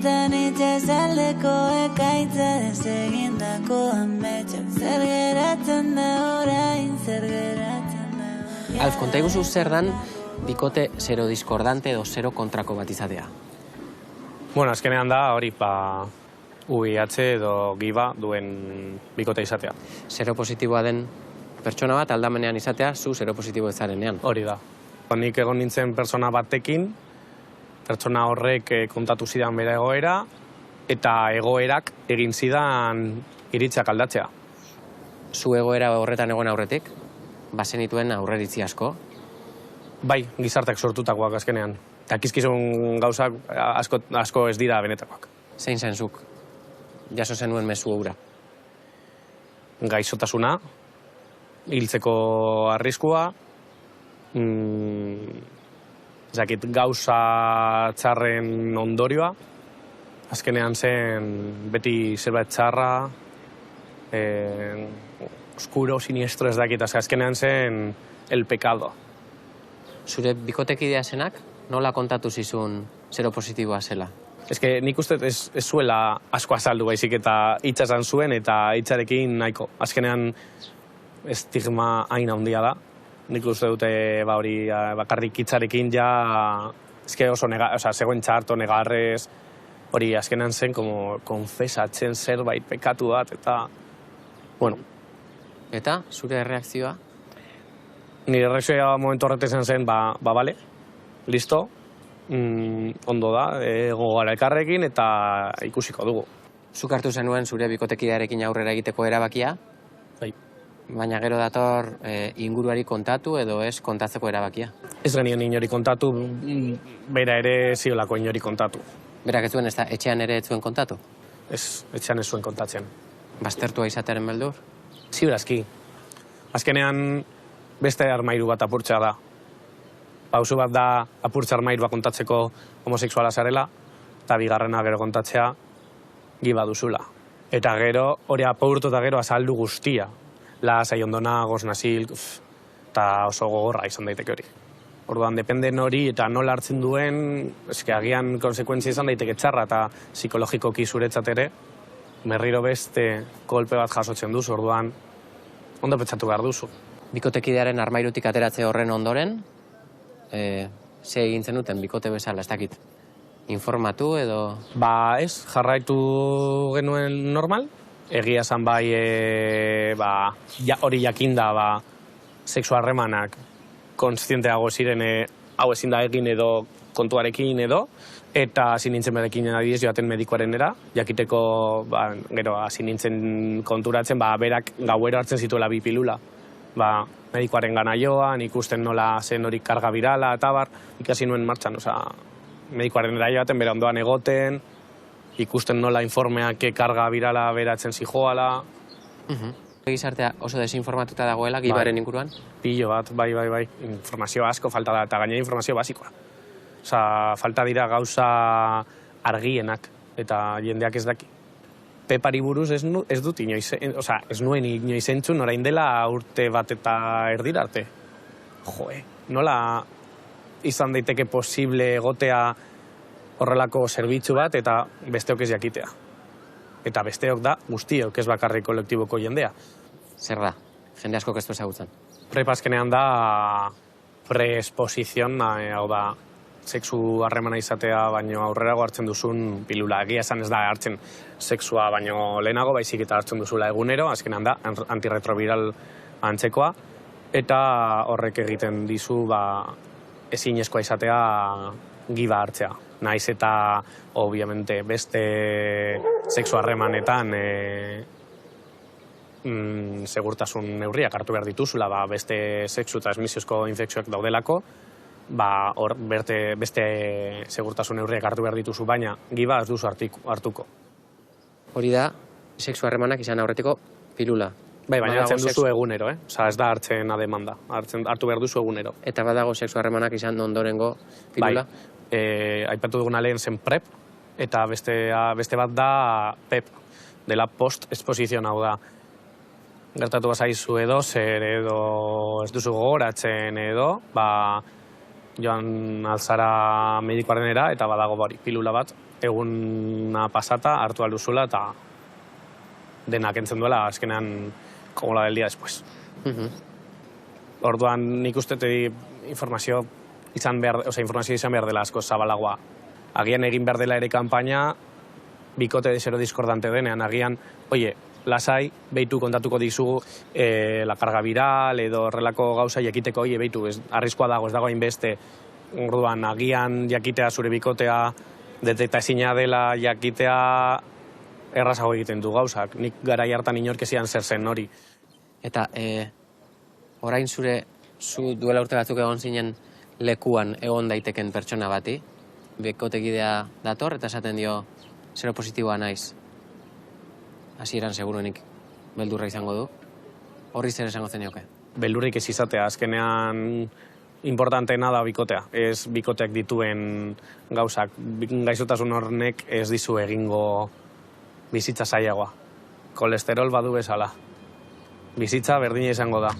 Itxasaldeko ekaitza desegindako ametsak zer geratzen da orain, zer geratzen da. Alf, konta iguzu zer dan bikote zero diskordante edo zero kontrako bat izatea? Bueno, azkenean da hori UIH edo giba duen bikote izatea. Zero positiboa den pertsona bat aldamenean izatea, zu zero positibo ezarenean. Hori da. Nik egon nintzen pertsona batekin, pertsona horrek kontatu zidan bere egoera, eta egoerak egin zidan iritzak aldatzea. Zu egoera horretan egon aurretik, bazenituen aurreritzi asko? Bai, gizarteak sortutakoak azkenean. Eta kizkizun gauzak asko ez dira benetakoak. Zein zen zuk? Jaso zenuen mezu hura? Gaixotasuna, hiltzeko arriskua, gauza txarren ondorioa, azkenean zen beti zerbait txarra, oskuro, siniestro ez dakit, azkenean zen el pecado. Zure bikotekidea zenak, nola kontatu zizun zero positiboa zela? Nik uste ez zuela asko azaldu baizik eta hitza esan zuen eta hitzarekin nahiko. Azkenean estigma hain handia da. Nik uste dute hori bakarrik hitzarekin ja oso zegoen txarto negarrez, hori azkenean zen konfesatzen zerbait pekatu bat eta bueno. Eta zure erreakzioa? Nire erreakzioa momentu horretezen zen, bale, listo, ondo da, gogara elkarrekin eta ikusiko dugu. Zuk hartu zenuen zure bikotekidearekin aurrera egiteko erabakia? Bai. Baina gero dator inguruari kontatu edo ez kontatzeko erabakia? Ez genien inori kontatu, bera ere ziolako inori kontatu. Berak ez zuen, ez da etxean ere ez zuen kontatu? Ez, etxean ez zuen kontatzen. Baztertua izatearen beldur? Ziurazki. Azkenean beste armairu bat apurtzea da. Pausu bat da apurtza armairua kontatzeko homosexuala zarela, eta bigarrena gero kontatzea giba duzula. Eta gero hori apurtu eta gero azaldu guztia. Lasai ondona, goznazil, eta oso gogorra izan daiteke hori. Orduan, dependen hori eta nola hartzen duen, agian konsekuentzia izan daiteke txarra eta psikologikoki zuretzat ere, berriro beste kolpe bat jasotzen duzu, orduan, ondo pentsatu behar duzu. Bikotekidearen armairutik ateratze horren ondoren, ze egin zenuten bikote bezala, ez dakit, informatu edo... Ez, jarraitu genuen normal, egia zan bai, hori jakinda, sexu harremanak kontzienteago ziren hau ezin da egin edo kontuarekin edo, eta hasi nintzen berekin adibidez joaten medikuarenera, jakiteko gero hasi nintzen konturatzen, berak gauero hartzen zituela 2 pilula. Medikuaren gana joan, ikusten nola zen hori karga birala, eta ikasi nuen martxan, medikuarenera joaten, bera ondoan egoten, ikusten nola informeak karga birala beratzen zijoala. Gizartea oso desinformatuta dagoela gibaren inguruan? Pilo bat, bai. Informazio asko falta da, eta gainera informazio basikoa. Falta dira gauza argienak, eta jendeak ez daki. Pepari buruz ez dut inoiz, ez nuen inoiz entzun, orain dela urte bat eta erdira arte. Nola izan daiteke posible egotea horrelako zerbitzu bat eta besteok ez jakitea. Eta besteok da guztiok ez bakarrik kolektiboko jendea. Zer da? Jende asko ez du ezagutzen. PrEP azkenean da preexposizion, hau da, sexu harremana izatea baino aurrerago hartzen duzun pilula. Egia esan ez da hartzen sexua baino lehenago, baizik eta hartzen duzula egunero, azkenean da antirretroviral antzekoa, eta horrek egiten dizu ezinezkoa izatea giba hartzea. Naiz eta, obviamente, beste sexu harremanetan segurtasun neurriak hartu behar dituzula, beste sexu transmisiozko infekzioak daudelako, beste segurtasun neurriak hartu behar dituzu, baina giba ez duzu hartuko. Hori da, sexu harremanak izan aurretiko pilula. Baina hartzen duzu egunero, ez da hartzen ademanda, hartu behar duzu egunero. Eta badago sexu harremanak izan ondorengo pilula? Aipatu duguna lehen zen PrEP, eta beste bat da PEP, dela post-exposizion, hau da. Gertatu bazaizu edo, zer edo ez duzu gogoratzen edo, joan alzara medikoarenera eta badago pilula bat, eguna pasata, hartu alduzula, eta denak entzen duela, azkenean, como la del día después. Orduan nik uste informazio izan behar dela asko zabalagoa. Agian egin behar dela ere kanpaina, bikote desero diskordante denean, agian, oie, lasai, behitu kontatuko dizugu la carga viral edo horrelako gauza jakiteko, oie, behitu, arriskoa dago, ez dago hainbeste, orduan agian jakitea zure bikotea, detekta ezina dela jakitea errazago egiten du gauzak. Nik garai hartan inork ezian zer zen hori. Eta orain zu duela urte batzuk egon zinen lekuan egon daiteken pertsona bati, bikotekidea dator eta esaten dio zero positiboa naiz. Hasieran seguruenik beldurra izango du. Horri zer esango zenioke? Beldurrik ez izatea, azkenean importanteena da bikotea. Ez bikoteak dituen gauzak. Gaixotasun hornek ez dizu egingo bizitza zailagoa. Kolesterol badu bezala. Bizitza berdina izango da.